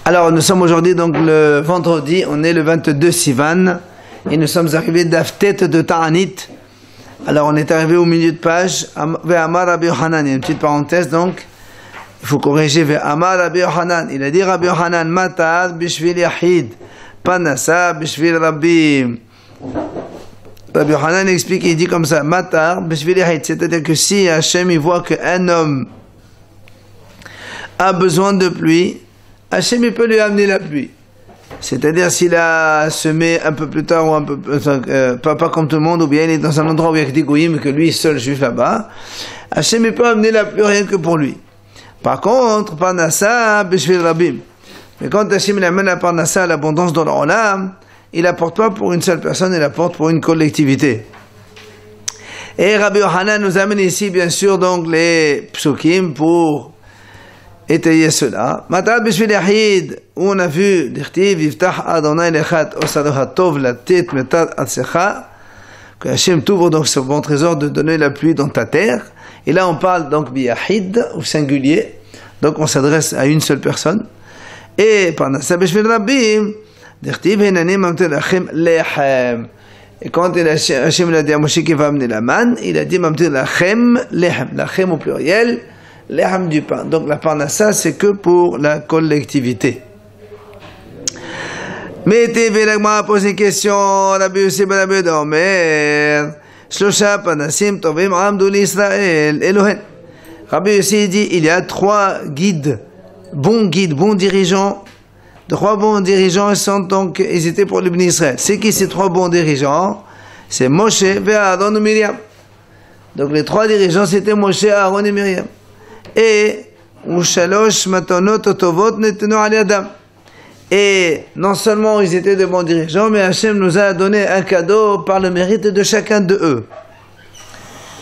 Alors, nous sommes aujourd'hui donc le vendredi, on est le 22 Sivan, et nous sommes arrivés d'Aftet de Ta'anit. Alors, on est arrivé au milieu de page, Ve'amar Rabbi Yochanan, il y a une petite parenthèse donc, il faut corriger Ve'amar Rabbi Yochanan, il a dit Rabbi Yochanan, Matar bishvil yahid, Panasa bishvil Rabbi. Rabbi Yochanan explique, il dit comme ça, Matar bishvil yahid, c'est-à-dire que si Hachem il voit qu'un homme a besoin de pluie, Hachem il peut lui amener la pluie. C'est-à-dire s'il a semé un peu plus tard ou un peu pas comme tout le monde, ou bien il est dans un endroit où il y a que des goyim, que lui seul juif là-bas, Hachem il peut amener la pluie rien que pour lui. Par contre, Parnassa b'shvil rabim. Mais quand Hachem il amène la Parnassa, l'abondance dans l'olam, il apporte pas pour une seule personne, il apporte pour une collectivité. Et Rabbi Yochanan nous amène ici bien sûr donc les psukim pour étayer cela. Matat b'shvil yahid, où on a vu d'Irtiv Yiftach Adonai lechat osadoha tov latet metat atsecha, que Hachem t'ouvre donc ce bon trésor de donner la pluie dans ta terre. Et là on parle donc biyahid au singulier, donc on s'adresse à une seule personne. Et Parnassa b'shvil rabim, d'Irtiv Hinani mamter lachem lechem. Et quand Hachem a dit à Moshe qu'il va amener la manne, il a dit mamter lachem lechem, lachem au pluriel, l'ham du pain. Donc la parnassa, c'est que pour la collectivité. Mais TV Lagma a posé une question, Rabbi Yossi ben Rabbi Omer, Shlosha Panassim Tovim Amdu l'Israël, Elohen. Rabbi Yossi dit, il y a trois guides, bons dirigeants. Trois bons dirigeants, ils étaient pour le Bnei Israël. C'est qui ces trois bons dirigeants? C'est Moshe, Aaron et Myriam. Donc les trois dirigeants, c'était Moshe, Aaron et Myriam. Et Ushalosh Matonot Otovot Netenu Al Yadam. Et non seulement ils étaient de bons dirigeants, mais Hachem nous a donné un cadeau par le mérite de chacun de eux.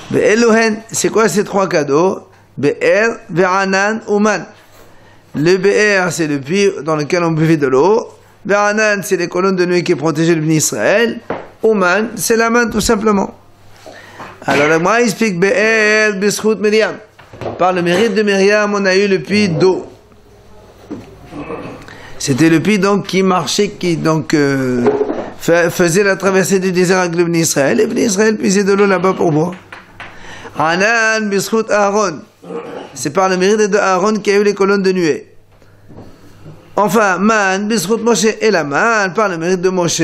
Be'elohen, c'est quoi ces trois cadeaux? Be'er, Ve'anan, Uman. Le Be'er, c'est le puits dans lequel on buvait de l'eau. Ve'anan, c'est les colonnes de nuit qui protégeaient le Bnei Israël. Uman, c'est la main tout simplement. Alors la Gemara explique Be'er, B'schut Myriam. Par le mérite de Myriam, on a eu le puits d'eau. C'était le puits donc qui marchait, qui donc faisait la traversée du désert avec le Bnei Israël. Et le Bnei Israël puisait de l'eau là-bas pour boire. Hanan b'schut Aaron. C'est par le mérite de Aaron qu'il y a eu les colonnes de nuée. Enfin, Man b'schut Moshe, et la Man par le mérite de Moshe.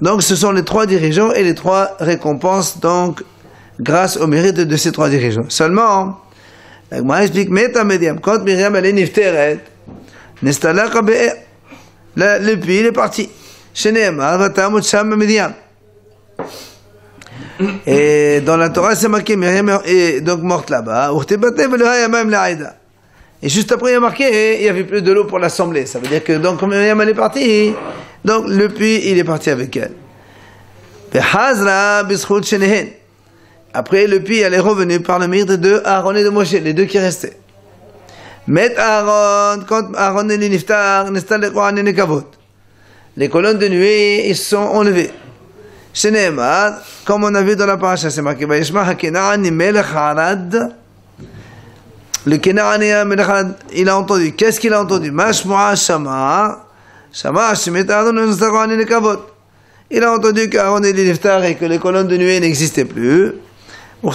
Donc ce sont les trois dirigeants et les trois récompenses donc grâce au mérite de ces trois dirigeants. Seulement, la Gemara explique, quand Myriam elle est nifteret, le puits il est parti. Et dans la Torah c'est marqué, Myriam est donc morte là-bas. Et juste après il y a marqué, il n'y avait plus de l'eau pour l'assemblée. Ça veut dire que donc quand Myriam elle est partie, donc le puits il est parti avec elle. Après, le puits elle est revenu par le mérite de Aaron et de Moshe, les deux qui restaient. Met Aaron, quand Aaron et l'Niftar, les colonnes de nuée, ils sont enlevées. Sheneemar, comme on a vu dans la paracha, c'est marqué, le Kenaanien Melech Harad, il a entendu. Qu'est-ce qu'il a entendu? Mashmoa Shama, Shama, Shemet Aaron, il a entendu qu'Aaron et l'Niftar et que les colonnes de nuée n'existaient plus. Et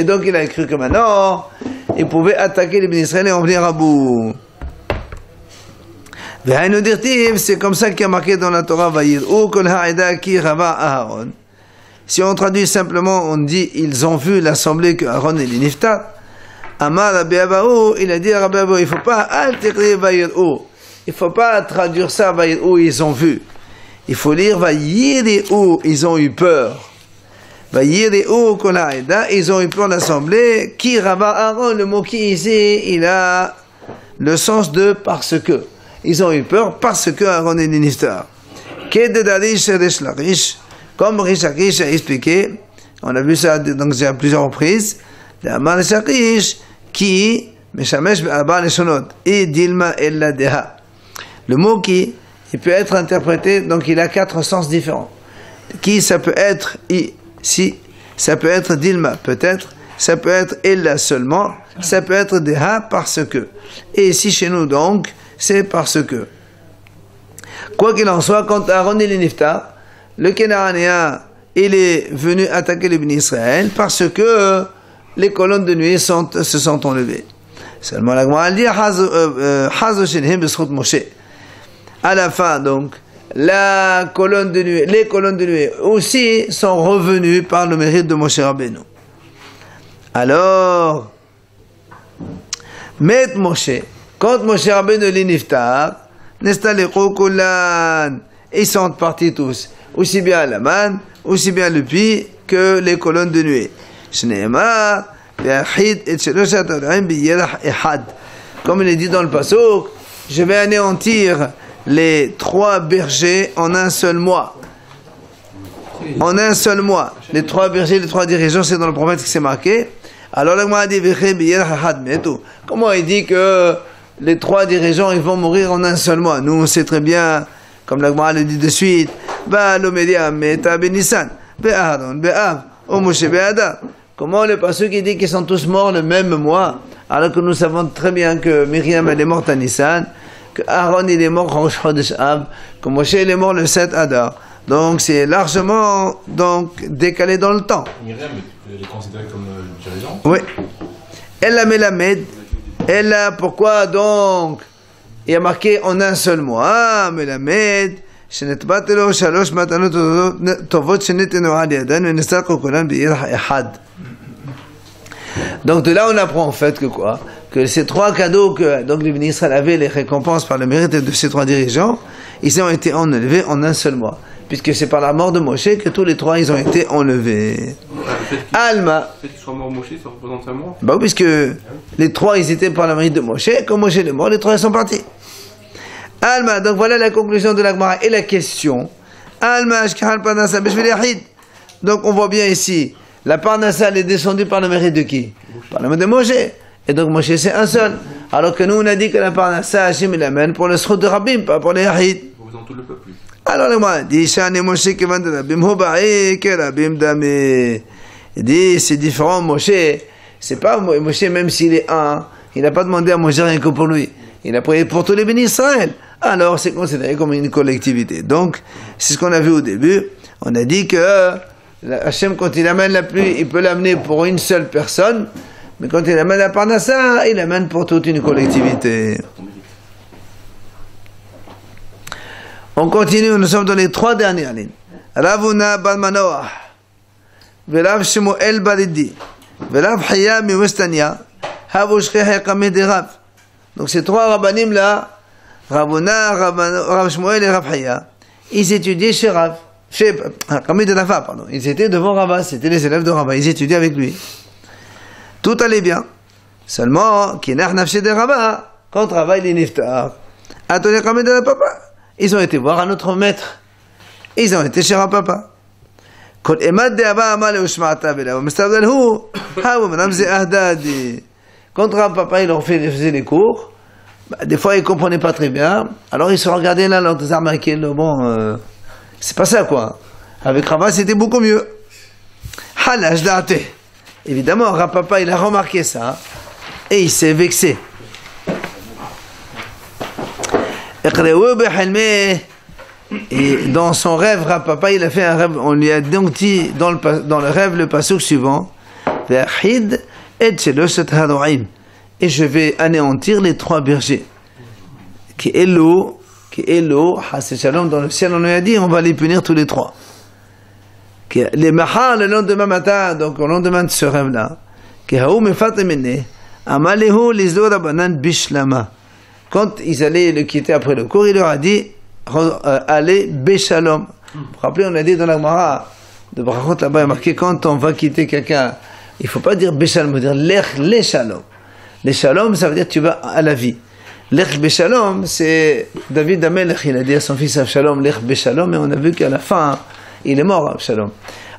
donc il a cru que maintenant il pouvait attaquer les Bnei Israël et en venir à bout. C'est comme ça qu'il y a marqué dans la Torah si on traduit simplement, on dit ils ont vu l'assemblée que Aaron et les Niftar. Amar Rabbi Abahu, il a dit à Rabbi Abahu, il ne faut pas traduire ça où ils ont vu. Il faut lire où ils ont eu peur. Ils ont eu peur d'assemblée. Qui Rabba Aaron, le mot qui ici, il a le sens de parce que. Ils ont eu peur parce que Aaron est Niftar. Comme Rish Lakish a expliqué, on a vu ça donc à plusieurs reprises. Rish Lakish qui Meshamesh be'arba leshonot et dilma ella deha. Le mot qui, il peut être interprété, donc il a 4 sens différents. Qui, ça peut être si, ça peut être dilma, peut-être, ça peut être ella seulement, ça peut être Deha parce que. Et ici chez nous donc, c'est parce que. Quoi qu'il en soit, quand Aaron il est niftar, le Kénanéen, il est venu attaquer les bénis Israël parce que les colonnes de nuée se sont enlevées. Seulement la Gemara dit à la fin donc les colonnes de nuée aussi sont revenues par le mérite de Moshe Rabbeinu. Alors Met Moshe, quand Moshe Rabbeinu est niftar, ils sont partis tous, aussi bien la manne, aussi bien le puits que les colonnes de nuée. Comme il est dit dans le pasuk, je vais anéantir les 3 bergers en un seul mois. En un seul mois. Les 3 bergers, les 3 dirigeants, c'est dans le prophète que c'est marqué. Alors le Gemara dit, comment il dit que les 3 dirigeants ils vont mourir en un seul mois? Nous on sait très bien, comme la Gemara le dit de suite, comment le pasuk qui dit qu'ils sont tous morts le même mois, alors que nous savons très bien que Myriam elle est morte à Nissan, que Aaron il est mort en Rosh Chodesh Av, que Moshe il est mort le 7 Adar. Donc c'est largement décalé dans le temps. Myriam elle est considérée comme dirigeante. Oui. Elle a Melamed. Elle a pourquoi donc il y a marqué en un seul mois Melamed. Donc de là on apprend en fait que quoi? Que ces 3 cadeaux que donc les bénis Israël avaient, les récompenses par le mérite de ces 3 dirigeants, ils ont été enlevés en un seul mois. Puisque c'est par la mort de Moshe que tous les 3 ils ont été enlevés. Alma. Le fait qu'ils soient morts Moshe, ça représente un mois. Bah oui, puisque les 3 ils étaient par la mérite de Moshe, comme Moshe est mort, les 3 ils sont partis. Alma, donc voilà la conclusion de la Gemara et la question. Alma, donc on voit bien ici, la Parnassa elle est descendue par le mérite de qui? Par le mérite de Moshe. Et donc Moshe c'est un seul. Alors que nous on a dit que la Parnassa, Hachem il l'amène pour le Srout de Rabbim, pas pour les Yahid. Vous en tout le peuple. Alors le Gemara dit, Shani Moshe qui vend de Rabbim Hobaï, que Rabbim Damé. Il dit, c'est différent, Moshe. C'est pas Moshe, même s'il est un, il n'a pas demandé à Moshe rien que pour lui. Il a prié pour tous les bénis Israël. Alors c'est considéré comme une collectivité. Donc, c'est ce qu'on a vu au début. On a dit que Hachem, quand il amène la pluie, il peut l'amener pour une seule personne, mais quand il amène la Parnassa, il l'amène pour toute une collectivité. On continue, nous sommes dans les 3 dernières lignes. Ravuna Bar Manoah, Verav Shmuel Baridi, Verav Haya Miwestania, Havushke Hakameh de Rav. Donc ces 3 rabbanim là, Ravuna, Rav Shmuel et Rav Haya, ils étudiaient chez Rav, chez Hakameh de Rava, pardon. Ils étaient devant Rava, c'était les élèves de Rava, ils étudiaient avec lui. Tout allait bien. Seulement, Kinach Nafshe de Rava, quand Rava il est niftar, Atone Hakameh de Papa. Ils ont été voir un autre maître. Ils ont été chez Rav Papa. Quand Rav Papa il leur faisait les cours, des fois ils ne comprenaient pas très bien, alors ils se regardaient là, leurs armaqués, bon, c'est pas ça quoi. Avec Rava c'était beaucoup mieux. Halash da'ate. Évidemment, Rav Papa il a remarqué ça, et il s'est vexé. Et dans son rêve, Rav Papa il a fait un rêve, on lui a donc dit dans le rêve le pasuk suivant, et je vais anéantir les 3 bergers. Qui est l'eau, Hassé Shalom, dans le ciel on lui a dit on va les punir tous les 3. Les mahar le lendemain matin, donc au lendemain de ce rêve là, quand ils allaient le quitter après le cours, il leur a dit allez Béchalom. Vous vous rappelez, on a dit dans la Gemara de Brachot là-bas, il y a marqué quand on va quitter quelqu'un, il ne faut pas dire Béchalom, il faut dire Lech Leshalom. Leshalom, ça veut dire tu vas à la vie. Lech Béchalom, c'est David Amelech, il a dit à son fils Avshalom, Lech Béchalom, et on a vu qu'à la fin, il est mort Avshalom.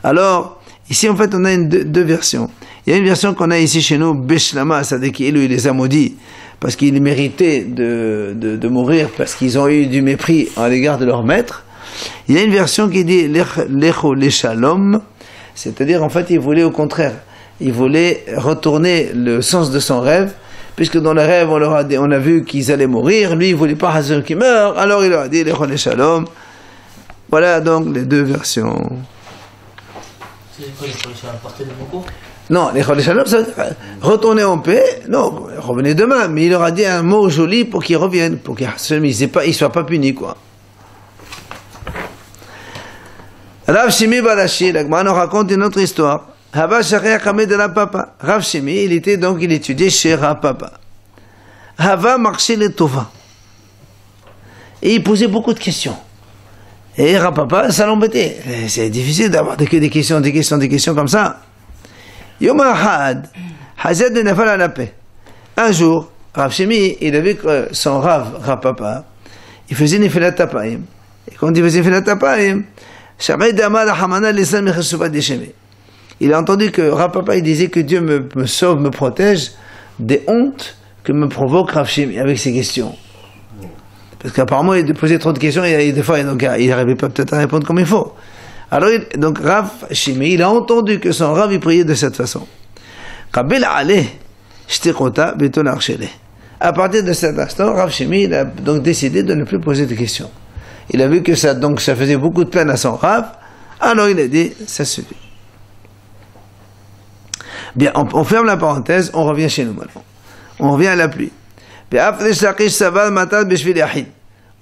Alors, ici en fait, on a deux versions. Il y a une version qu'on a ici chez nous, Beshlama, c'est-à-dire qu'il les a maudits, parce qu'ils méritaient de mourir, parce qu'ils ont eu du mépris à l'égard de leur maître. Il y a une version qui dit Lecho Leshalom, c'est-à-dire en fait ils voulaient au contraire il voulait retourner le sens de son rêve, puisque dans le rêve, on a vu qu'ils allaient mourir, lui, il ne voulait pas Hazar qui meurt, alors il leur a dit, Lechol Shalom. Voilà donc les deux versions. C'est quoi les solutions à porter de mon cours? Non, Lechol Shalom, ça veut dire retourner en paix, non, revenez demain, mais il leur a dit un mot joli pour qu'ils reviennent, pour qu'ils ne soient pas punis, quoi. Rav Shimi Barashi, l'Agma nous raconte une autre histoire. Haba Shariach Hamed de la Papa. Rav Shimi, il étudiait chez Rav Papa. Hava marché le Tova. Et il posait beaucoup de questions. Et Rav Papa, ça l'embêtait. C'est difficile d'avoir que des questions comme ça. Yom Ahad, Hazed de Nafal à la paix. Un jour, Rav Shimi, il a vu que son Rav Papa, il faisait une filat tapaim. Et quand il faisait une filat tapaim, il a entendu que Rav Papa il disait que Dieu me sauve, me protège des hontes que me provoque Rav Shimi avec ses questions. Parce qu'apparemment il posait trop de questions et des fois il n'arrivait pas peut-être à répondre comme il faut. Alors donc Rav Shimi il a entendu que son Rav il priait de cette façon. À partir de cet instant, Rav Shimi il a donc décidé de ne plus poser de questions. Il a vu que ça faisait beaucoup de peine à son Rav, alors il a dit, ça suffit. Bien, on ferme la parenthèse, on revient chez nous maintenant. On revient à la pluie.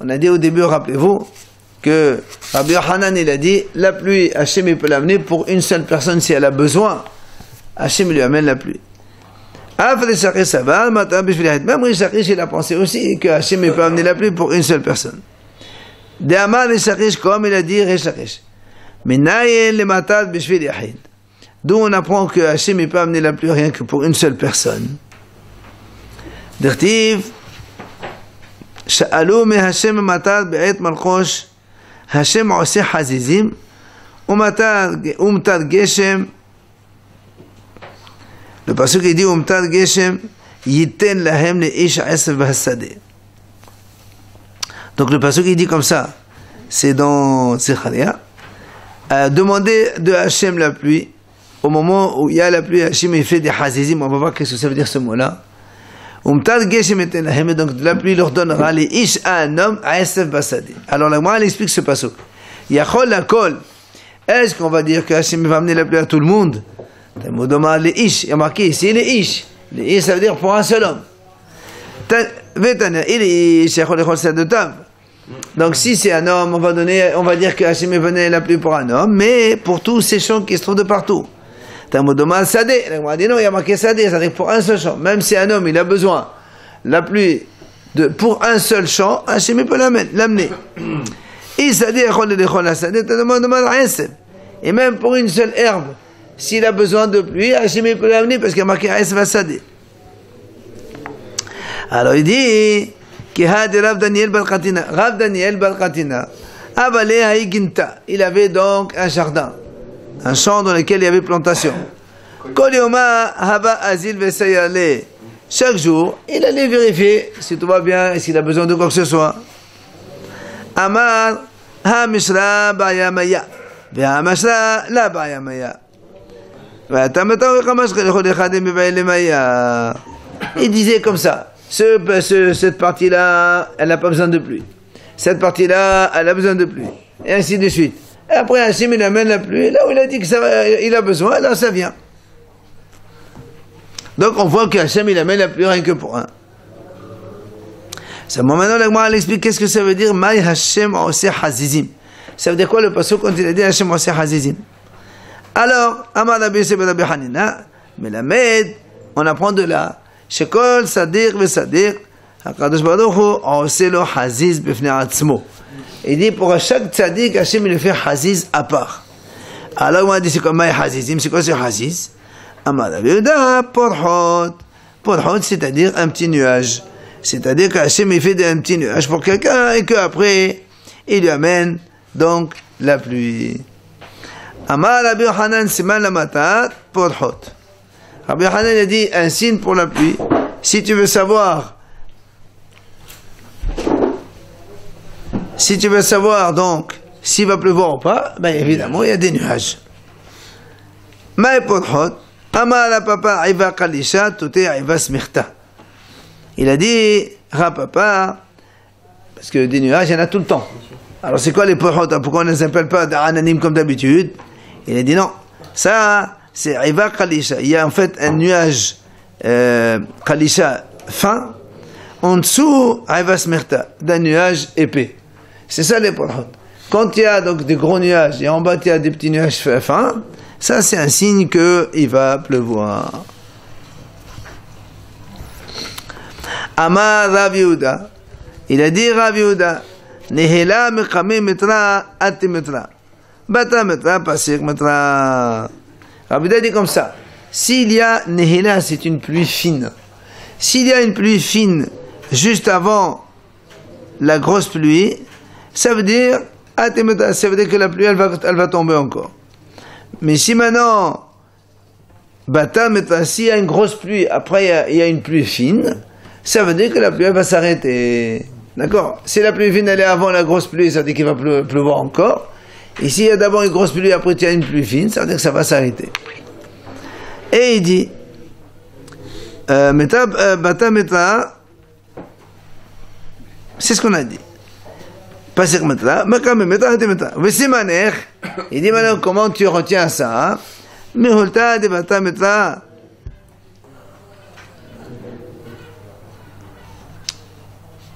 On a dit au début, rappelez-vous, que Rabbi Yochanan, il a dit, la pluie, Hachem il peut l'amener pour une seule personne si elle a besoin. Hachem lui amène la pluie. Même Rish il a pensé aussi que Hachem il peut amener la pluie pour une seule personne. De Amar Rish comme il a dit Rish. Minayen le matad b'shvil yahid. D'où on apprend que Hachem ne peut amener la pluie rien que pour une seule personne. D'Irtiv, Sha'alou me Hachem matad be'et malchosh, Hachem oseh hazizim, umtad geshem. Le pasuk il dit umtad geshem, yiten lahem le ish ha'esef b'hasadeh. Donc le pasuk il dit comme ça, c'est dans Zecharia, demander de Hachem la pluie, au moment où il y a la pluie, Hachem il fait des hazizim, on va voir qu'est-ce que ça veut dire ce mot-là. Donc la pluie leur donnera les ish à un homme, à Esef Basadi. Alors la Gemara elle explique ce pasuk. Yachol la kol. Est-ce qu'on va dire que Hachem va amener la pluie à tout le monde? Les ish, il y a marqué ici les ish. Les ish ça veut dire pour un seul homme. Donc si c'est un homme, on va dire que Hachem est venu la pluie pour un homme, mais pour tous ces champs qui se trouvent de partout. On a dit non, il y a marqué Sadé, ça veut dire pour un seul champ. Même si un homme il a besoin la pluie pour un seul champ, Hachem peut l'amener. Et même pour une seule herbe, s'il a besoin de pluie, Hachem peut l'amener parce qu'il y a marqué Sadé. Alors il dit Rav Daniel Balkatina, il avait donc un jardin, un champ dans lequel il y avait plantation. Chaque jour, il allait vérifier si tout va bien et s'il a besoin de quoi que ce soit. Amar ha-mishra ba'yamaya ve'ha-mashra la ba'yamaya. Il disait comme ça. Cette partie-là, elle n'a pas besoin de pluie. Cette partie-là, elle a besoin de pluie. Et ainsi de suite. Et après, Hachem, il amène la pluie. Là où il a dit qu'il a besoin, là, ça vient. Donc, on voit que Hachem, il amène la pluie rien que pour un. Maintenant, la Gemara, elle explique qu'est-ce que ça veut dire, Maï Hachem oseh hazizim. Ça veut dire quoi le pasuk quand il a dit Hachem oseh hazizim? Alors, Amar Rabbi Yosef ben Rabbi Hanina, Melamed, on apprend de là. שכל סדיר וסדיר, הקדוש ברוך הוא עושה לו חזיז בפני עצמו. Il dit pour chaque tzaddik, Hachem il fait haziz à part. Alors on a dit c'est comme hazizim, c'est quoi ce haziz? Amar Rabbi Yehuda, porhot. Porhot c'est-à-dire un petit nuage. C'est-à-dire qu'Hachem il fait un petit nuage pour quelqu'un et qu'après il lui amène donc la pluie. Amar Rabbi Yochanan siman lamatat porhot. Rabbi Yochanan a dit un signe pour la pluie. Si tu veux savoir donc s'il va pleuvoir ou pas, ben évidemment il y a des nuages. Amala papa aiva kalisha tote aiva smirta. Il a dit, Rapapa, parce que des nuages, il y en a tout le temps. Alors c'est quoi les pohot? Pourquoi on ne les appelle pas d'ananim comme d'habitude? Il a dit non. Ça, c'est aiva kalisha. Il y a en fait un nuage kalisha fin, en dessous aiva smirta, d'un nuage épais. C'est ça les pohot. Quand il y a donc des gros nuages et en bas il y a des petits nuages fins, ça c'est un signe qu'il va pleuvoir. Amar Rav Yehuda, il a dit Rav Yehuda, Nehela mekame metra ati metra, bata metra pasik metra. Rav Yehuda dit comme ça, s'il y a Nehela, c'est une pluie fine. S'il y a une pluie fine juste avant la grosse pluie, ça veut dire ça veut dire que la pluie elle va tomber encore. Mais si maintenant Bata Metra, s'il y a une grosse pluie, après il y a une pluie fine, ça veut dire que la pluie elle va s'arrêter. D'accord? Si la pluie fine elle est avant la grosse pluie, ça veut dire qu'il va pleuvoir encore. Et s'il y a d'abord une grosse pluie, après il y a une pluie fine, ça veut dire que ça va s'arrêter. Et il dit Bata Metra, c'est ce qu'on a dit. Pasik metra, makam metra, hati metra. Vesimaner, il dit maintenant comment tu retiens ça? Mehulta de bata metra.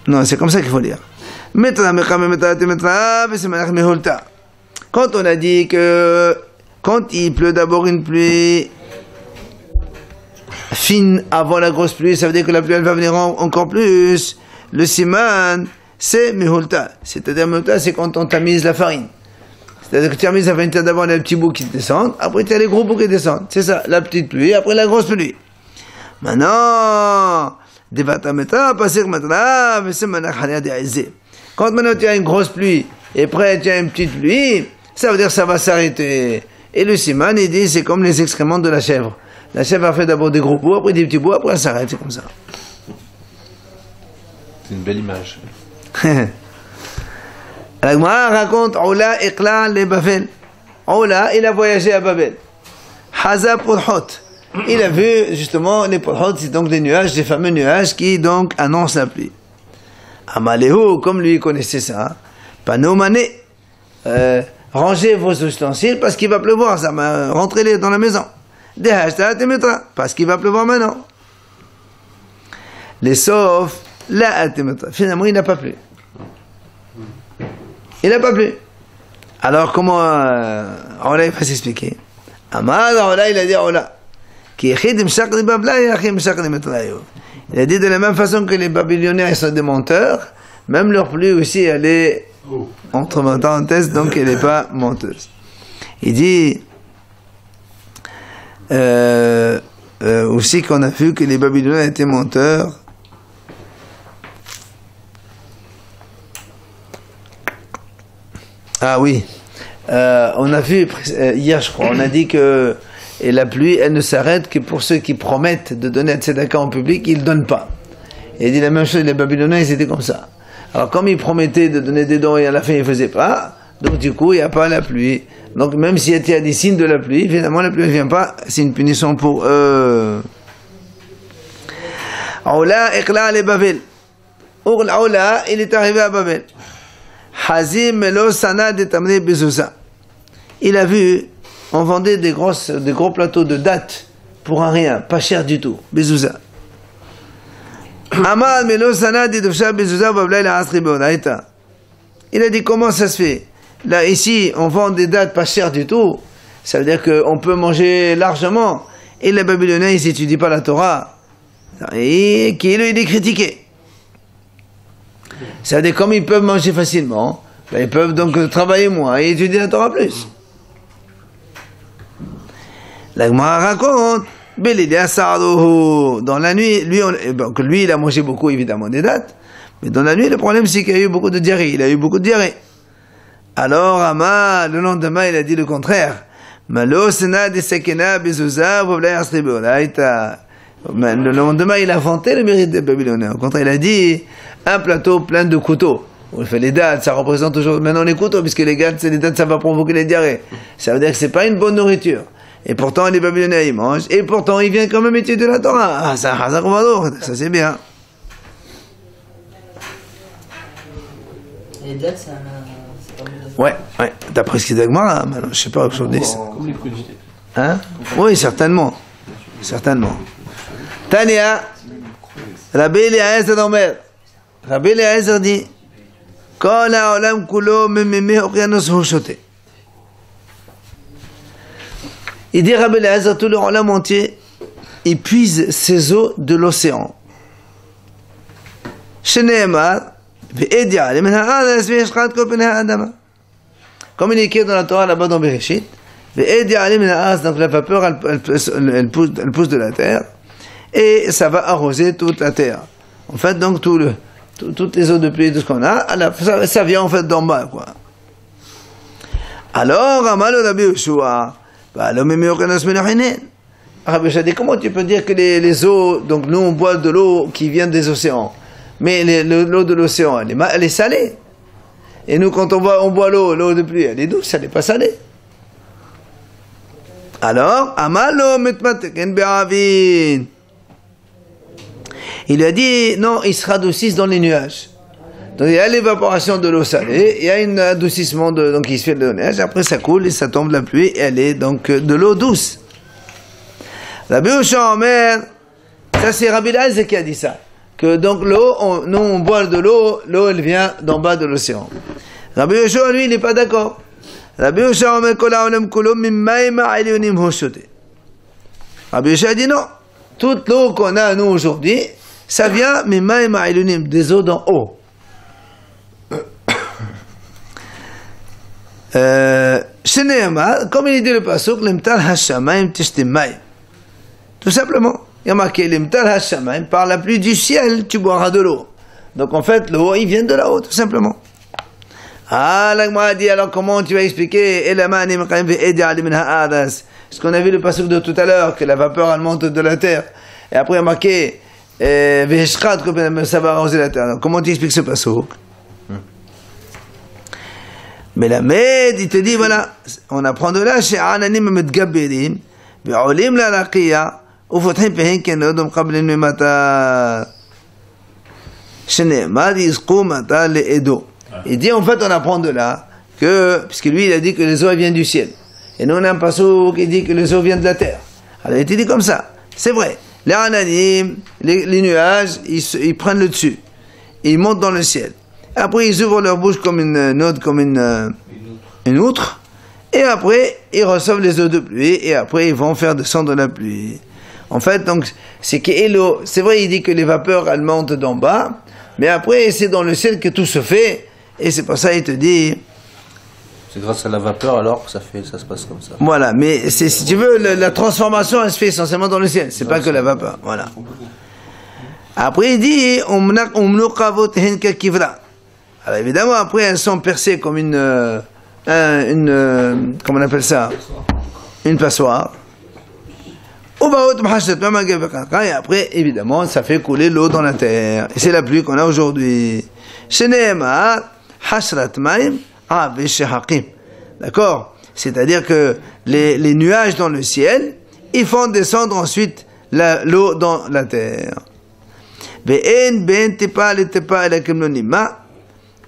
Non, c'est comme ça qu'il faut lire. Metra, makam metra, hati metra, vesimaner, mehulta. Quand on a dit que quand il pleut d'abord une pluie fine avant la grosse pluie, ça veut dire que la pluie elle va venir encore plus. Le siman, c'est mehulta. C'est-à-dire mehulta, c'est quand on tamise la farine. C'est-à-dire que tu tamises la farine, tu as d'abord les petits bouts qui descendent, après tu as les gros bouts qui descendent. C'est ça, la petite pluie, après la grosse pluie. Maintenant, quand maintenant tu as une grosse pluie, et après tu as une petite pluie, ça veut dire que ça va s'arrêter. Et le siman, il dit, c'est comme les excréments de la chèvre. La chèvre a fait d'abord des gros bouts, après des petits bouts, après elle s'arrête, c'est comme ça. C'est une belle image. La Gemara raconte Ola Iqla le Babel. Ola, il a voyagé à Babel. Haza Pulhot. Il a vu justement les Pulhot, c'est donc des nuages, des fameux nuages qui donc annoncent la pluie. Amalehu, comme lui connaissait ça, Panomane, rangez vos ustensiles parce qu'il va pleuvoir, ça m'a rentré dans la maison. Dehashta Temetra, parce qu'il va pleuvoir maintenant. Les sauf la finalement, il n'a pas plu. Il n'a pas plu. Alors, comment Ola il va s'expliquer? Amad, Ola, il a dit Ola. Il a dit de la même façon que les Babyloniens sont des menteurs, même leur pluie aussi, elle est entre parenthèses, donc elle n'est pas menteuse. Il dit aussi qu'on a vu que les Babyloniens étaient menteurs. Ah oui, on a vu hier, je crois, on a dit que et la pluie, elle ne s'arrête que pour ceux qui promettent de donner un tzedaka en public, ils ne donnent pas. Et il dit la même chose, les Babyloniens, ils étaient comme ça. Alors comme ils promettaient de donner des dons et à la fin ils ne faisaient pas, donc du coup il n'y a pas la pluie. Donc même s'il y a des signes de la pluie, finalement la pluie ne vient pas, c'est une punition pour eux. Ola Iqla le Babel. Ola, il est arrivé à Babel. Hazim Melo Sana de Tamre Bezouza. Il a vu, on vendait des gros plateaux de dattes pour un rien, pas cher du tout. Bezouza. Amad Melo Sana de Dovsha Bezouza Babla la Asri Bonaita. Il a dit comment ça se fait? Là, ici, on vend des dattes pas chères du tout. Ça veut dire qu'on peut manger largement. Et les Babyloniens, ils n'étudient pas la Torah. Et qui il est critiqué. Ça veut dire comme ils peuvent manger facilement, ben ils peuvent donc travailler moins et étudier la Torah plus. La Gemara raconte, dans la nuit, lui il a mangé beaucoup évidemment des dattes, mais dans la nuit le problème c'est qu'il y a eu beaucoup de diarrhée, il a eu beaucoup de diarrhée. Alors Ama, le lendemain il a dit le contraire. Le lendemain il a vanté le mérite des Babyloniens. Au contraire il a dit un plateau plein de couteaux. On fait les dattes, ça représente toujours maintenant les couteaux, puisque les dattes ça va provoquer les diarrhées. Ça veut dire que c'est pas une bonne nourriture. Et pourtant, les Babyloniens, ils mangent. Et pourtant, ils viennent quand même étudier la Torah. Ah, ça c'est bien. Les dates, c'est pas mieux. Ouais. D'après ce qu'il dit Agmara, maintenant, je sais pas aujourd'hui. Comme les fruits. Hein? Oui, certainement. Tania, Rabbi Eliezer Omer. Rabbi Eliezer dit, Kol ha'olam kulo memimeh okeanos hu shote. Il dit Rabbi Eliezer, tout le olam entier, il puise ses eaux de l'océan. Sheneemar, ve'ed ya'alem min ha'adas ve'yashchat kol pnei ha'adama. Comme il est écrit dans la Torah là-bas dans Bereshit, ve'ed ya'alem min ha'adas, donc la vapeur elle pousse de la terre, et ça va arroser toute la terre. En fait, donc toutes les eaux de pluie, tout ce qu'on a, ça vient en fait d'en bas, quoi. Alors, Amal Rabbi Yoshua, Rabbi Yoshua dit, comment tu peux dire que les eaux, donc nous on boit de l'eau qui vient des océans, mais l'eau de l'océan, elle est salée. Et nous, quand on boit l'eau de pluie, elle est douce, elle n'est pas salée. Alors, Amalo mitmateken be'avin. Il a dit, non, il se radoucissent dans les nuages. Donc il y a l'évaporation de l'eau salée, il y a un adoucissement donc il se fait de nuages, après ça coule et ça tombe la pluie, et elle est donc de l'eau douce. Rabbi Yoshua Omer, ça c'est Rabbi Eliezer qui a dit ça, que donc l'eau, nous on boit de l'eau elle vient d'en bas de l'océan. Rabbi Yoshua lui il n'est pas d'accord. Rabbi Yoshua Omer kol ha'olam kulo mimmayim ha'elyonim hu shote. Rabbi Yoshua dit non, toute l'eau qu'on a nous aujourd'hui, ça vient mimmayim ha'elyonim, des eaux d'en haut. Comme il dit le pasuk, l'imtal hashamayim tishtim mayim. Tout simplement, il y a marqué l'imtal hashamayim, par la pluie du ciel, tu boiras de l'eau. Donc en fait, l'eau, il vient de là-haut, tout simplement. Ah, l'Agmara dit, alors comment tu vas expliquer ce qu'on a vu le pasuk de tout à l'heure, que la vapeur elle monte de la terre, et après il y a marqué ça va arroser la terre. Alors, comment tu expliques ce pasuk? Mais la Med, il te dit, voilà, on apprend de là, chez Ananim Medgaberim, Be'olim la Raqiya, Ufothin Pehen Kenodom Qablin Mimata, Shene'mad Yizqu Mata Le Edo. Il dit, en fait, on apprend de là, que, puisque lui, il a dit que les eaux viennent du ciel. Et nous, on a un passage qui dit que les eaux viennent de la terre. Alors, il te dit comme ça. C'est vrai. Les Ananim, les nuages, ils prennent le dessus. Ils montent dans le ciel. Après, ils ouvrent leur bouche comme une outre, et après, ils reçoivent les eaux de pluie, et après, ils vont faire descendre la pluie. En fait, donc, c'est vrai, il dit que les vapeurs, elles montent d'en bas, mais après, c'est dans le ciel que tout se fait, et c'est pour ça, il te dit... C'est grâce à la vapeur, alors, que ça se passe comme ça. Voilà, mais si tu veux, la transformation, elle se fait essentiellement dans le ciel, c'est pas que la vapeur, voilà. Après, il dit, alors évidemment, après, elles sont percées comme comment on appelle ça? Une passoire. Et après, évidemment, ça fait couler l'eau dans la terre. Et c'est la pluie qu'on a aujourd'hui. D'accord? C'est-à-dire que les nuages dans le ciel, ils font descendre ensuite l'eau dans la terre.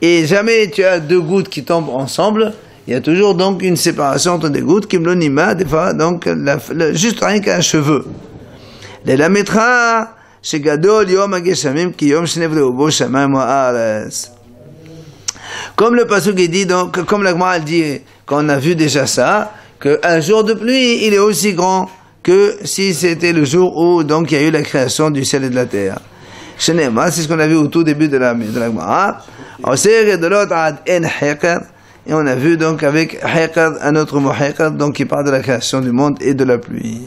Et jamais tu as deux gouttes qui tombent ensemble, il y a toujours donc une séparation entre des gouttes, qui me des fois, donc, juste rien qu'un cheveu. Les lametra, chez Gadol, Yom Ageshamim, qui Yom Shnevleubo, Shamayim Haaretz. Comme le pasuk dit, donc, comme la Gemara dit, quand on a vu déjà ça, qu'un jour de pluie, il est aussi grand que si c'était le jour où, donc, il y a eu la création du ciel et de la terre. C'est ce qu'on a vu au tout début de la Gemara. Et on a vu donc avec Hekad, un autre mot Hekad, donc qui parle de la création du monde et de la pluie.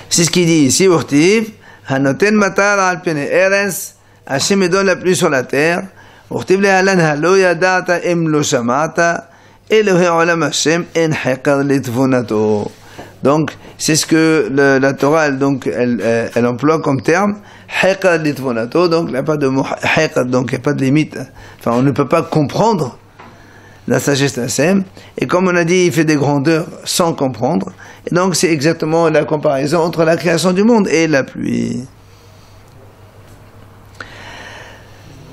C'est ce qu'il dit ici, Urtiv, Hanoten matar al pene eres, Hashem donne la pluie sur la terre, Urtiv le halan halo yadata em lo shamata, Elohe olam Hashem en Hekad litvunato. Donc, c'est ce que la Torah, elle emploie comme terme, Hekad litvunato, donc il n'y a pas de mot Hekad, donc il n'y a pas de limite. Enfin, on ne peut pas comprendre la sagesse d'Hachem. Et comme on a dit, il fait des grandeurs sans comprendre. Et donc c'est exactement la comparaison entre la création du monde et la pluie.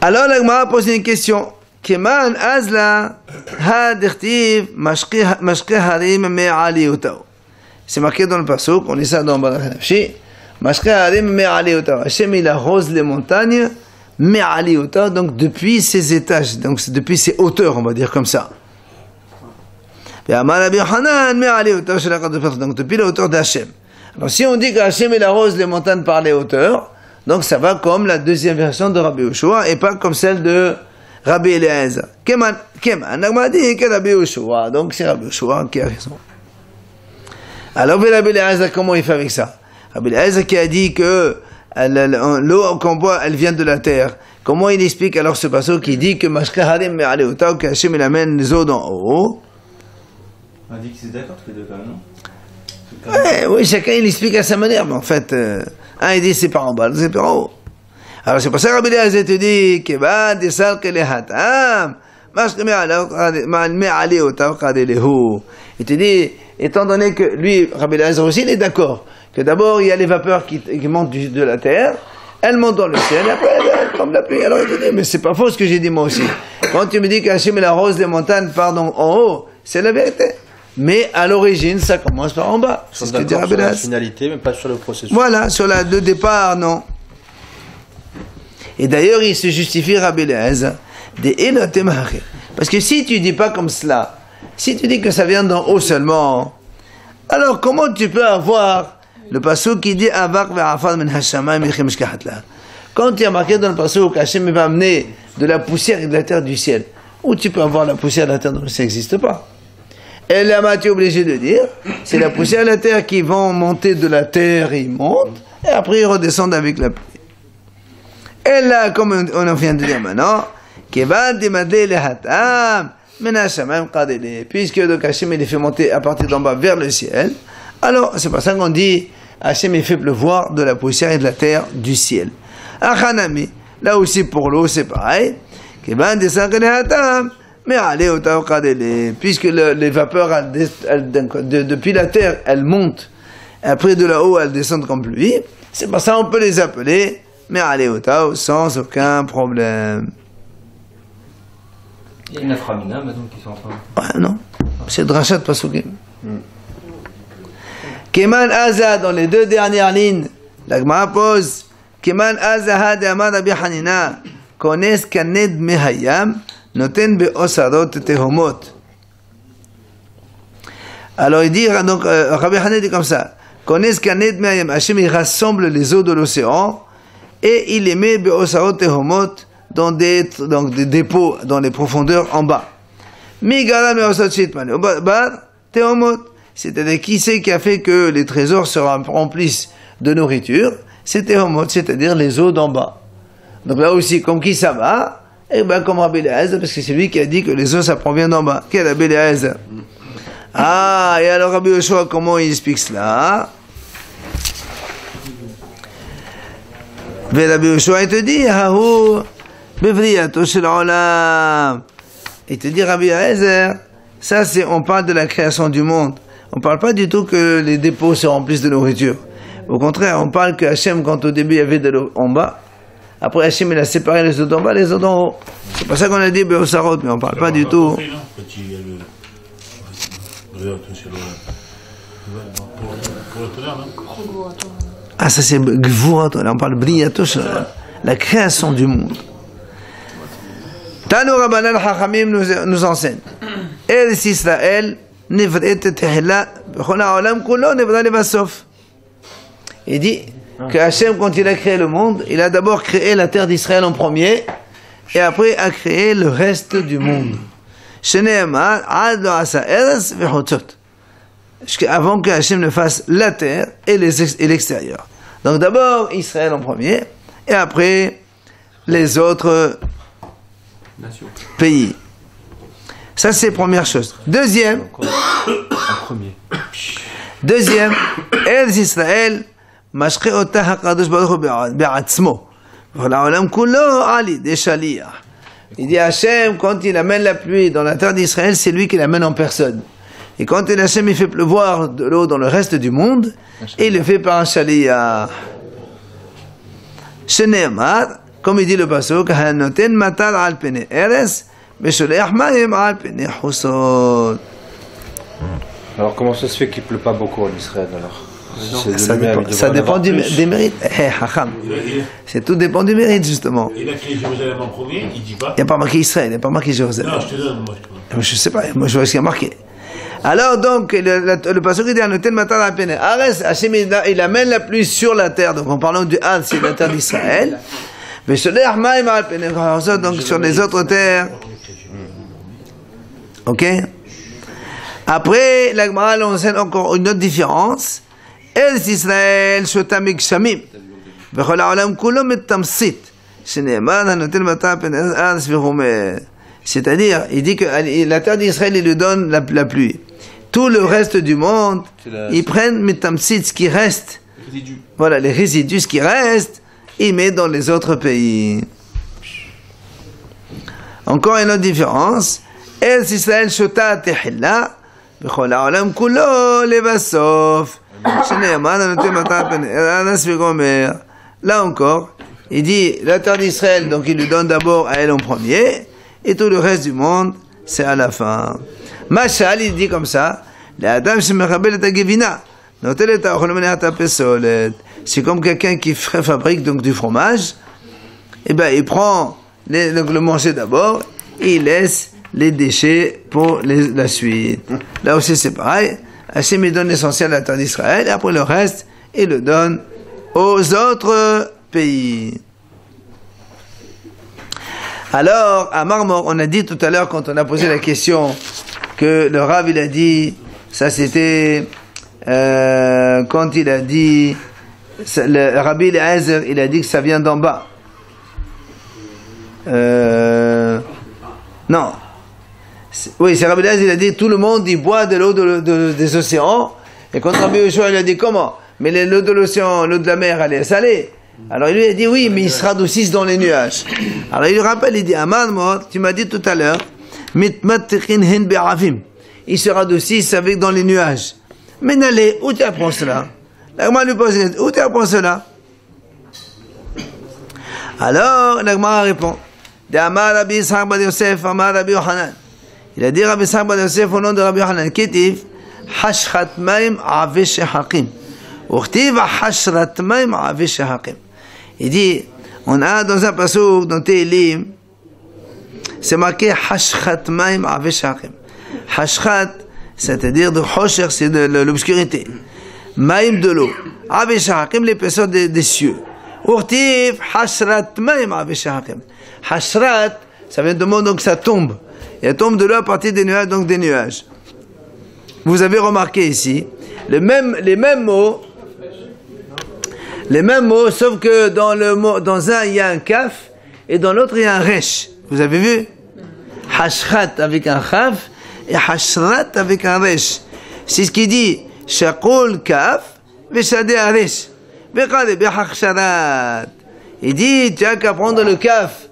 Alors la Gemara pose une question. Keman azla ha-dirtiv mashke harim me'aliyotao. C'est marqué dans le pasuk, on lit ça dans Balach Nafshi. Mashke harim me'aliyotao. Hachem il arrose les montagnes me'aliyotao, donc depuis ses étages, donc c'est depuis ses hauteurs, on va dire comme ça. Donc depuis la hauteur d'Hachem. Alors si on dit qu'Hachem il arrose les montagnes par les hauteurs, donc ça va comme la deuxième version de Rabbi Yoshua et pas comme celle de Rabbi Eliezer. Keman, on dit que Rabbi Yoshua, donc c'est Rabbi Yoshua qui a raison. Alors Rabbi Eliezer, comment il fait avec ça? Rabbi Eliezer qui a dit que l'eau qu'on boit, elle vient de la terre. Comment il explique alors ce passage qui dit que Mashka Harim Me'aleotav, que Hachem il amène les eaux d'en haut? On a dit qu'ils étaient d'accord tous les deux quand même, non? Oui, chacun il explique à sa manière, mais en fait, un il dit c'est par en bas, l'autre c'est par en haut. Alors c'est pour ça que Rabbi Eliezer te dit que va desal que les hatam, Mashka Me'aleotav kadelehu. Il te dit, étant donné que lui, Rabbi Eliezer aussi, il est d'accord que d'abord il y a les vapeurs qui montent de la terre, elles montent dans le ciel, et après elles comme la pluie. Alors il te dit, mais c'est pas faux ce que j'ai dit moi aussi. Quand tu me dis qu'Hachem il arrose les montagnes par en haut, c'est la vérité. Mais à l'origine, ça commence par en bas. C'est ce que dit Rabbi Eliezer. Sur la finalité, mais pas sur le processus. Voilà, sur le départ, non. Et d'ailleurs, il se justifie Rabbi Eliezer des Elotemachir. Parce que si tu dis pas comme cela, si tu dis que ça vient d'en haut seulement, alors comment tu peux avoir le pasuk qui dit Avak ve'afar min hashamayim yechem shkahatla? Quand il y a marqué dans le pasuk qu'Hachem va amener de la poussière et de la terre du ciel, où tu peux avoir la poussière et la terre, donc ça n'existe pas. Et là, tu es obligé de dire, c'est la poussière et la terre qui vont monter de la terre, ils montent, et après ils redescendent avec la pluie. Et là, comme on vient de dire maintenant, puisque donc Hachem il les fait monter à partir d'en bas vers le ciel, alors c'est pour ça qu'on dit Hachem il fait pleuvoir de la poussière et de la terre du ciel. Achanami, là aussi pour l'eau c'est pareil, puisque les vapeurs depuis la terre elles montent, après de là-haut elles descendent comme pluie, c'est pour ça qu'on peut les appeler Me'aleotao sans aucun problème. Il y a une aframina maintenant qui sont en train. Ouais, non, c'est Drachat Pasukim. Keman Aza, dans les deux dernières lignes, la Gemara pose Keman Aza ha de Amar Rabbi Hanina, kones kaned mehayam, noten be'osarot tehomot. Alors il dit, donc Rabbi Hanina dit comme ça, kones kaned mehayam, Hachem il rassemble les eaux de l'océan, et il les met be'osarot tehomot, dans des dépôts dans les profondeurs en bas. C'est-à-dire qui c'est qui a fait que les trésors se remplissent de nourriture? C'est Tehomot, c'est-à-dire les eaux d'en bas. Donc là aussi, comme qui ça va? Eh bien comme Rabbi Eliezer, parce que c'est lui qui a dit que les eaux ça provient d'en bas. Quel Rabbi Eliezer? Ah, et alors Rabbi Yoshua, comment il explique cela? Rabbi Yoshua, il te dit, il te dit Rabbi Eliezer, ça c'est, on parle de la création du monde. On parle pas du tout que les dépôts se remplissent de nourriture. Au contraire, on parle que Hachem, quand au début il y avait de l'eau en bas, après Hachem il a séparé les eaux d'en bas, les eaux d'en haut. C'est pour ça qu'on a dit Beosarot, mais on parle pas du tout. Ah, ça c'est Gvurat, on parle Briatos, la création du monde. Tanu Rabbanan Chachamim nous enseigne. Eretz Israël nivret tehila b'chol ha'olam kulo nivra levasof. Il dit que Hachem, quand il a créé le monde, il a d'abord créé la terre d'Israël en premier, et après a créé le reste du monde. Shene'emar ad lo asa eretz v'chotzot. Avant que Hachem ne fasse la terre et l'extérieur. Donc d'abord Israël en premier, et après les autres pays. Ça c'est première chose. Deuxième, Eretz Israël, mashche otah hakadosh baruch hu be'atzmo, v'la'olam kulo ali de shaliach. Il dit Hachem, quand il amène la pluie dans la terre d'Israël, c'est lui qui l'amène en personne. Et quand Hachem il fait pleuvoir de l'eau dans le reste du monde, et il le fait par un shaliach. Shene'emar, comme il dit le pasuk, Hanoten matar al pene eres, besholeach ma'im al pene chusot. Alors comment ça se fait qu'il ne pleut pas beaucoup en Israël alors? Ça dépend des mérites. C'est tout dépend du mérite, justement. Il a créé Jérusalem en premier, il dit pas. Il n'y a pas marqué Israël, il n'y a pas marqué Jérusalem. Non, je te donne, moi. Je sais pas, moi je vois ce qu'il y a marqué. Alors donc, le passage qui dit Anoten matar al pene eres, Hachem il amène la pluie sur la terre. Donc en parlant du Had, c'est la terre d'Israël. Mais sur les Armaïm al pene, donc sur les autres terres. Ok? Après, la Gemara enseigne encore une autre différence. ארץ ישראל שותה מגשמים וכל העולם כולו מתמצית שנאמר הנותן מטר פן ארץ וחומר. C'est-à-dire, il dit que la terre d'Israël, il lui donne la pluie. Tout le reste du monde, ils prennent metamsit, ce qui reste. Voilà, les résidus, ce qui reste, ils mettent dans les autres pays. Encore une autre différence. ארץ ישראל שותה תחילה וכל העולם כולו לבסוף. Là encore, il dit la terre d'Israël, donc il lui donne d'abord à elle en premier, et tout le reste du monde, c'est à la fin. Machal, il dit comme ça, c'est comme quelqu'un qui fabrique donc du fromage, et ben il prend donc le manger d'abord, et il laisse les déchets pour la suite. Là aussi c'est pareil. Hachem il donne l'essentiel à la terre d'Israël et après le reste, il le donne aux autres pays. Alors, à Marmor, on a dit tout à l'heure quand on a posé la question que le Rav il a dit, ça c'était quand il a dit, le Rabbi Eliezer il a dit que ça vient d'en bas. Non. Oui, c'est Rabbi Eliezer, il a dit tout le monde il boit de l'eau des océans. Et quand Rabbi Yoshua il a dit comment? Mais l'eau de l'océan, l'eau de la mer, elle est salée. Alors il lui a dit oui, mais ils se radoucissent dans les nuages. Alors il lui rappelle, il dit Aman, tu m'as dit tout à l'heure, ils se radoucissent avec dans les nuages. Mais n'allez, où tu apprends cela? L'Agma lui pose, où tu apprends cela? Alors l'Agma répond, Amar Rabbi Yitzhak bar Yosef, Amar Rabbi Yochanan. Il a dit Rabbi Yitzhak bar Yosef au nom de Rabbi Yochanan, Ketiv, Hashchat Maim Avesh Hakim. Urtiv Hashrat Maim Avesh Hakim. Il dit, on a dans un passouk, dans Tehillim, c'est marqué Hashchat Maim Avesh Hakim. Hashchat, c'est-à-dire de Hosher, c'est de l'obscurité. Maim de l'eau. Avesh Hakim, l'épaisseur des cieux. Urtiv Hashrat Maim Avesh Hakim. Hashrat, ça vient de mot, donc ça tombe. Et elle tombe de l'eau à partir des nuages, donc des nuages. Vous avez remarqué ici, les mêmes mots, sauf que dans un il y a un kaf et dans l'autre il y a un resh. Vous avez vu? Hashrat avec un kaf et hashrat avec un resh. C'est ce qui dit shaqul kaf veshade resh. Vekade behachsharat. Il dit tu as qu'à prendre le kaf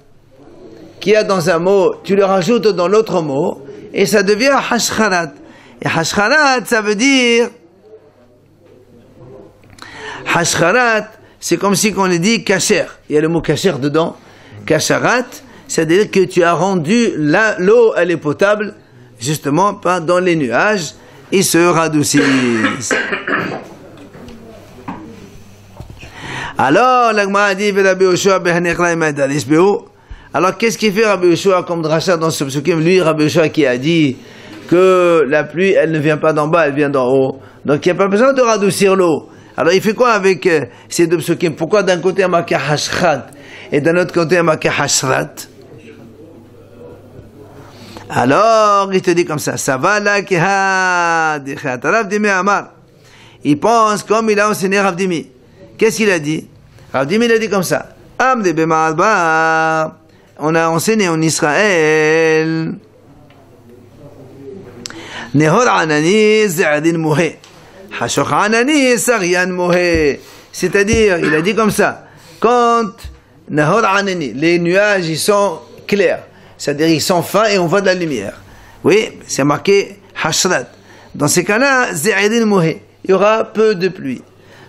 qu'il y a dans un mot, tu le rajoutes dans l'autre mot et ça devient hashcharat. Et hashcharat ça veut dire Hashcharat, c'est comme si on dit kasher. Il y a le mot kasher dedans. Kasharat, c'est-à-dire que tu as rendu l'eau, elle est potable, justement, pas dans les nuages, ils se radoucissent. Alors, l'Agma a dit, Rabbi Yoshua alors, qu'est-ce qu'il fait Rabbi Yoshua comme dracha dans ce psukim? Lui, Rabbi Yoshua qui a dit que la pluie, elle ne vient pas d'en bas, elle vient d'en haut. Donc, il n'y a pas besoin de radoucir l'eau. Alors il fait quoi avec ces deux psukim? Pourquoi d'un côté il y a marqué hashchat et d'un autre côté il y a marqué hashrat? Alors il te dit comme ça, ça va là qui a dit Rav Dimi Amar. Il pense comme il a enseigné Rav Dimi. Qu'est-ce qu'il a dit? Rav Dimi il a dit comme ça. Amde b'ma'alba. On a enseigné en Israël. Nehor anani z'adin mouhe. C'est-à-dire, il a dit comme ça, quand les nuages ils sont clairs, c'est-à-dire il sans fin et on voit de la lumière. Oui, c'est marqué hashrat. Dans ces cas-là, ze'edin mohé, il y aura peu de pluie.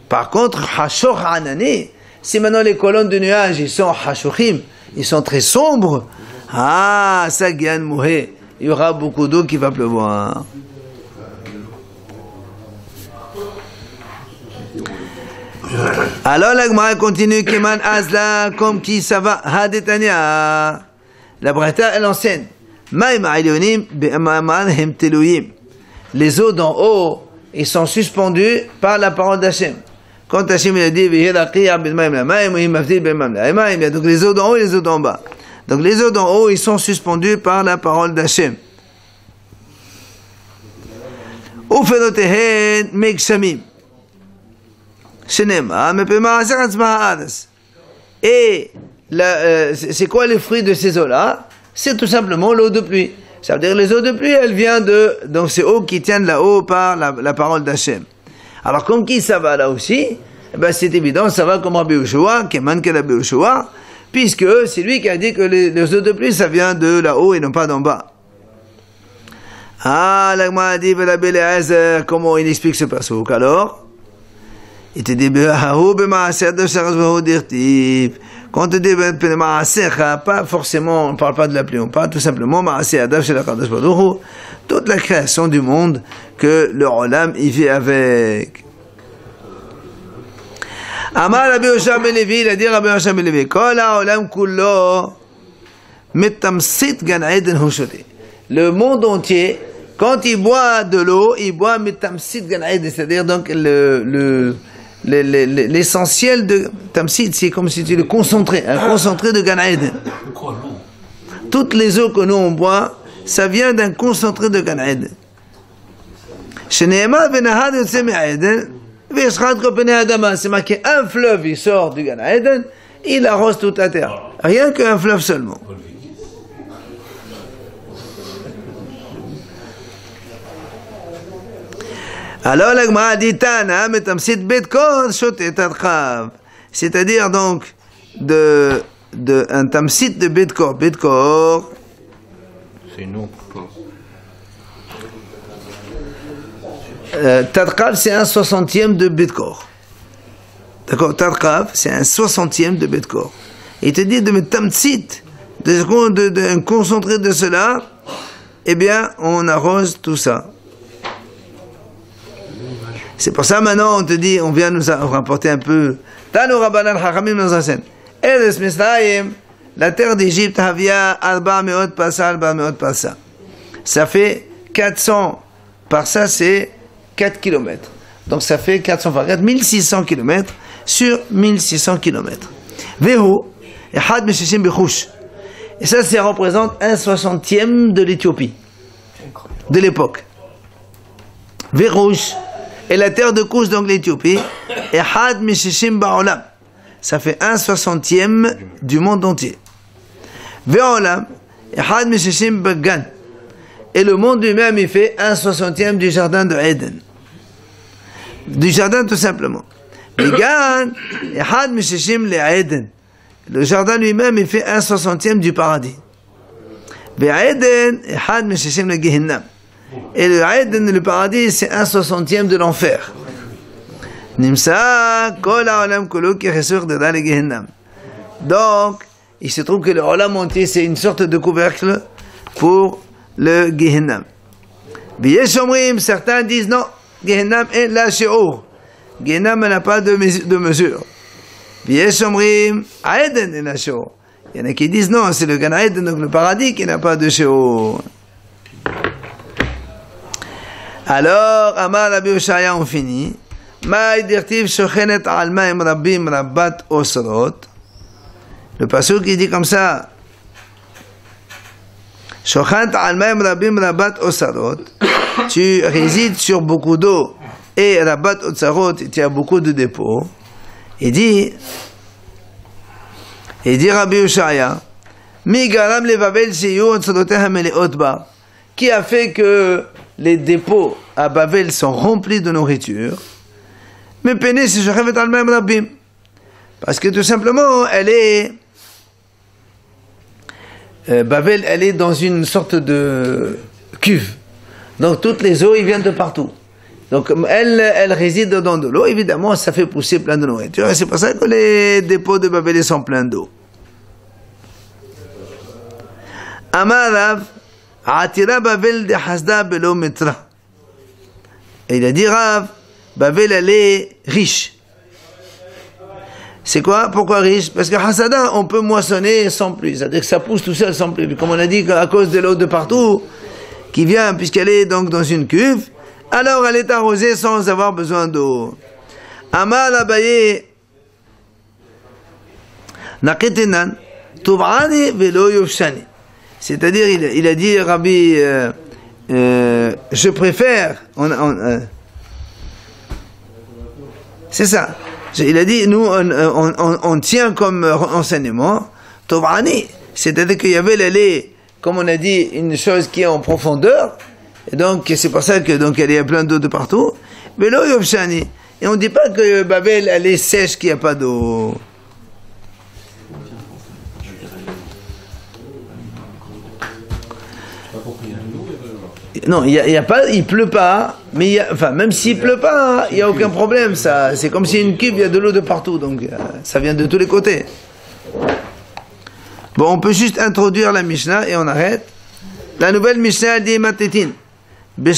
Par contre, hashor anane, si maintenant les colonnes de nuages, ils sont hashochim, ils sont très sombres, ah, ça gagne mohé, il y aura beaucoup d'eau qui va pleuvoir. Alors la Gemara continue, Keman Azla, comme qui ça va, Hadetania. La Braïta, elle enseigne, Maïm Ailionim, Be'amaman Hem Telouyim. Les eaux d'en haut, ils sont suspendus par la parole d'Hachem. Quand Hachem il a dit, il y a donc les eaux d'en haut et les eaux d'en bas. Donc les eaux d'en haut, ils sont suspendus par la parole d'Hachem. Ufenotehen Mekshamim. Et c'est quoi le fruit de ces eaux-là? C'est tout simplement l'eau de pluie. Ça veut dire les eaux de pluie, elles viennent de... Donc c'est eau qui tiennent là-haut par la parole d'Hachem. Alors comme qui ça va là aussi? Ben, c'est évident, ça va comme Rabbi Yoshua, Keman que Rabbi Yoshua, puisque c'est lui qui a dit que les eaux de pluie, ça vient de là-haut et non pas d'en bas. Ah, l'Agma a dit, comment il explique ce passouk alors? Il te dit, quand on te dit, pas forcément, on ne parle pas de la pluie, on parle tout simplement, toute la création du monde que le Olam y vit avec. Amar Rabbi Yoshua ben Levi, il a dit Rabbi Yoshua ben Levi, Kol ha'olam kullo metamsit gan eden hu shote. Le monde entier, quand il boit de l'eau, il boit metamsit gan eden, c'est-à-dire donc l'essentiel de tamsit, c'est comme si tu le concentré, un concentré de gan eden. Toutes les eaux que nous on boit, ça vient d'un concentré de gan eden. Sheneema venahad yotze me'eden. C'est marqué un fleuve, il sort du Gan Eden, il arrose toute la terre. Rien qu'un fleuve seulement. Alors la Gemara dit Tana, metamsit betkor shotet adchav. C'est-à-dire donc un tamsit de betkor. Betkor, c'est nous. Tadkav, c'est un 60e de Betkor. D'accord, Tadkav, c'est un 60e de Betkor. Il te dit de mettre tamtsit, de concentrer de cela, eh bien, on arrose tout ça. C'est pour ça maintenant, on te dit, on vient nous rapporter un peu. Tanu Rabbanan Chachamim nous enseigne. Eres Misraïm, la terre d'Égypte, Havia, Alba Meot Passa, Alba Meot Passa. Ça fait 400 par ça, c'est 4 km. Donc ça fait 400 par 4, 1600 km sur 1600 km. Vehu, Ehad Meshishim Bechush. Et ça représente un 60e de l'Éthiopie, de l'époque. Verouch, et la terre de couche, donc l'Éthiopie, Ehad Meshishim Ba'olam. Ça fait un 60e du monde entier. Ve'olam, Ehad Meshishim Began. Et le monde lui-même, il fait un 60e du jardin de Eden. Du jardin tout simplement. Le jardin lui-même, il fait un 60e du paradis. Et le Eden, le paradis, c'est un 60e de l'enfer. Donc, il se trouve que le Olam entier, c'est une sorte de couvercle pour le Gehenna. Certains disent non, Gehenna est la She'or. Gehenna n'a pas de mesure. Aeden est la She'or. Il y en a qui disent non, c'est le Gan Eden, donc le paradis, qui n'a pas de She'or. Alors, Amar Rabbi Yoshaya, on finit. Ma idirtiv shochenet al ma'im rabbim rabbat osrot. Le pasuk qui dit comme ça. Shochenet al ma'im rabbim rabbat osrot. Tu résides sur beaucoup d'eau et Rabat Otsarot, tu as beaucoup de dépôts. Il dit Rabbi Yoshaya, Mi garam levavel sheyu otsaroteh meleot ba. Qui a fait que les dépôts à Babel sont remplis de nourriture? Mais Péné, c'est Shochenet al ma'im rabbim. Parce que tout simplement, elle est Babel, elle est dans une sorte de cuve. Donc toutes les eaux, ils viennent de partout. Donc elle réside dans de l'eau. Évidemment, ça fait pousser plein de nourriture. Et c'est pour ça que les dépôts de Babel sont pleins d'eau. Amarav, Atira Babel de Hasda Belo Metra. Et il a dit, Rav, Babel, elle est riche. C'est quoi? Pourquoi riche? Parce que Hasada, on peut moissonner sans pluie. C'est-à-dire que ça pousse tout seul sans pluie. Comme on a dit, à cause de l'eau de partout, qui vient, puisqu'elle est donc dans une cuve, alors elle est arrosée sans avoir besoin d'eau. Amal Abaye, Naketenan, Tub'ani velo yofshani. C'est-à-dire, il a dit, Rabbi, je préfère, c'est ça. Il a dit, nous, on tient comme enseignement, Tob'ani, c'est-à-dire qu'il y avait le lait, comme on a dit, une chose qui est en profondeur, et donc c'est pour ça que donc il y a plein d'eau de partout. Mais l'eau yofshani, et on ne dit pas que Babel elle est sèche, qu'il n'y a pas d'eau. Non, il pleut pas, mais enfin, même s'il pleut pas, il n'y a aucun problème, ça. C'est comme si une cuve, il y a de l'eau de partout, donc ça vient de tous les côtés. Bon, on peut juste introduire la Mishnah et on arrête. La nouvelle Mishnah dit Matetin. Donc,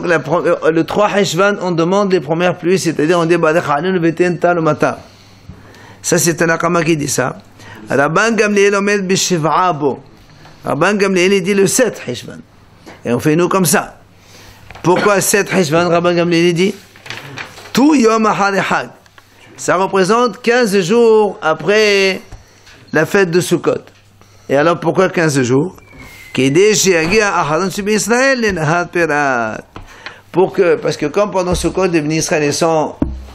le 3 Heshvan, on demande les premières pluies, c'est-à-dire on dit ça, c'est un akama qui dit ça. Rabban Gamliel omed b'shiv'a bo. Rabban Gamliel, il dit le 7 Heshvan. Et on fait nous comme ça. Pourquoi 7 Heshvan, Rabban Gamliel dit? Tout Yom HaHag. Ça représente 15 jours après la fête de Sukkot. Et alors pourquoi 15 jours? Parce que comme pendant Sukkot, les Bnei Israël sont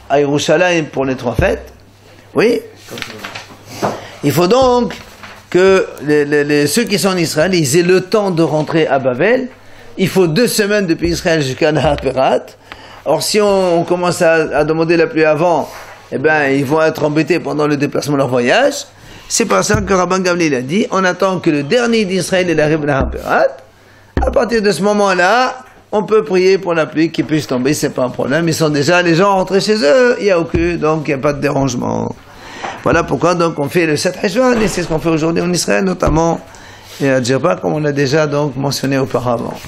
à Yerushalayim pour les 3 fêtes, oui, il faut donc que ceux qui sont en Israël, ils aient le temps de rentrer à Babel. Il faut 2 semaines depuis Israël jusqu'à Nahat Perat. Or, si on commence à demander la pluie avant, eh ben, ils vont être embêtés pendant le déplacement de leur voyage. C'est pour ça que Rabban Gamliel a dit, on attend que le dernier d'Israël arrive à Nahat Perat. À partir de ce moment-là, on peut prier pour la pluie qui puisse tomber, c'est pas un problème. Ils sont déjà les gens rentrés chez eux, il n'y a aucun, donc il n'y a pas de dérangement. Voilà pourquoi donc on fait le 7 Heshvan, et c'est ce qu'on fait aujourd'hui en Israël, notamment et à Djerba, comme on l'a déjà donc mentionné auparavant.